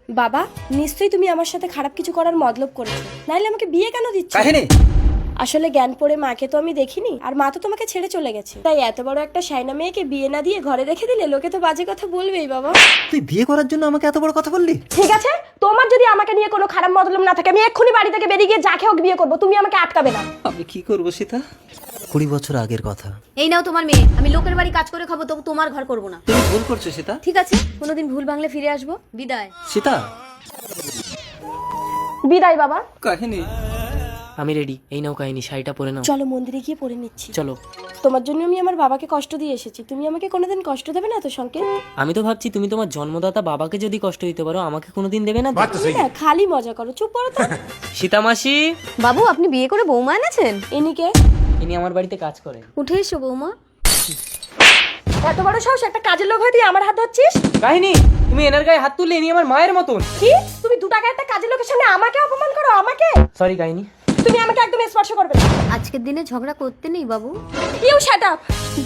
বাবা, নিশ্চয়ই তুমি আমার সাথে খারাপ কিছু করার মতলব করেছো, নাইলে আমাকে বিয়ে কেন দিচ্ছ? কাহিনী আসলে জ্ঞান পড়ে মাকে তো আমি দেখিনি, আর মা তো তোমাকে ছেড়ে চলে গেছে, তাই এত বড় একটা শাইনা মেয়েকে বিয়ে না দিয়ে ঘরে রেখে দিলে লোকে তো বাজে কথা বলবেই বাবা। তুই বিয়ে করার জন্য আমাকে এত বড় কথা বললি? ঠিক আছে, তোমার যদি আমাকে নিয়ে কোনো খারাপ মতলব না থাকে আমি এক্ষুনি বাড়ি থেকে বেরিয়ে গিয়ে যাকে হোক বিয়ে করবো, তুমি আমাকে আটকাবে না। আমি কি করবো সীতা? 20 বছর আগের কথা। এই নাও তোমার মেয়ে, আমি লোকের বাড়ি কাজ করে খাবো, তবু তোমার ঘর করবো না। তুমি ভুল করছো সীতা। ঠিক আছে, কোনোদিন ভুল বাংলা ফিরে আসবো। বিদায়। সীতা বিদায় বাবা। কাহিনী আমি রেডি, এই নাও কাহিনী, শাড়িটা পরে নাও। চলো মন্দিরে গিয়ে পড়ে নিচ্ছি। চলো। তোমার জন্য আমি আমার বাবাকে কষ্ট দিয়ে এসেছি, তুমি আমাকে কোনোদিন কষ্ট দেবে না তো সংকেত? আমি তো ভাবছি তুমি তোমার জন্মদাতা বাবাকে যদি কষ্ট দিতে পারো, আমাকে কোনোদিন দেবে না? তুমি না খালি মজা করো, চুপ করো তো। সীতামাসি, বাবু, আপনি বিয়ে করে বৌমা এনেছেন? এনিকে ইনি আমার বাড়িতে কাজ করেন। উঠে এসো বৌমা। এত বড় সাহস, একটা কাজের লোক হয়ে তুই আমার হাত ধরছিস? কাহিনী, তুমি এনার গায়ে হাত তুললে ইনি আমার মায়ের মতন। কি, তুমি 2 টাকা একটা কাজের লোকের সামনে আমাকে অপমান করো? আমাকে? সরি কাহিনী। তুমি আমাকে একদম স্পর্শ করবে না। আজকের দিনে ঝগড়া করতে নেই বাবু। You shut up.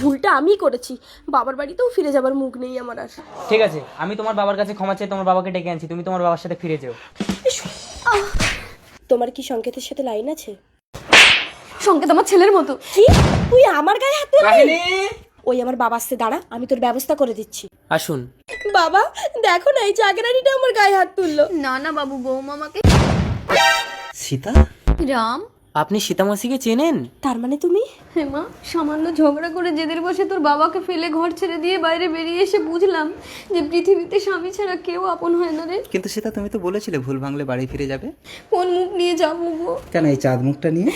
ভুলটা আমিই করেছি, বাবার বাড়িতেও ফিরে যাবার মুখ নেই আমার আর। ঠিক আছে, আমি তোমার বাবার কাছে ক্ষমা চেয়ে তোমার বাবাকে ডেকে আনছি, তুমি তোমার বাবার সাথে ফিরে যেও। তোমার কি সংকেতের সাথে লাইন আছে? সংকেত আমার ছেলের মতো। কি, তুই আমার গায়ে হাত তুলবি? কাহিনী, ওই আমার বাবা আসতে দাঁড়া, আমি তোর ব্যবস্থা করে দিচ্ছি। আসুন। বাবা দেখো না, এই চাকরানিটা আমার গায়ে হাত তুললো। না না বাবু, বৌমা আমাকে। সীতা রাম, আপনি সীতামাসিকে চেনেন? তার মানে তুমি? হেমা, সামান্য ঝগড়া করে জেদের বসে তোর বাবাকে ফেলে ঘর ছেড়ে দিয়ে বাইরে বেরিয়ে এসে বুঝলাম যে পৃথিবীতে স্বামী ছাড়া কেউ আপন হয় না রে। কিন্তু সীতা তুমি তো বলেছিলে ভুল ভাঙলে বাড়ি ফিরে যাবে। কোন মুখ নিয়ে যাবো গো? কেন এই চাঁদ মুখটা নিয়ে?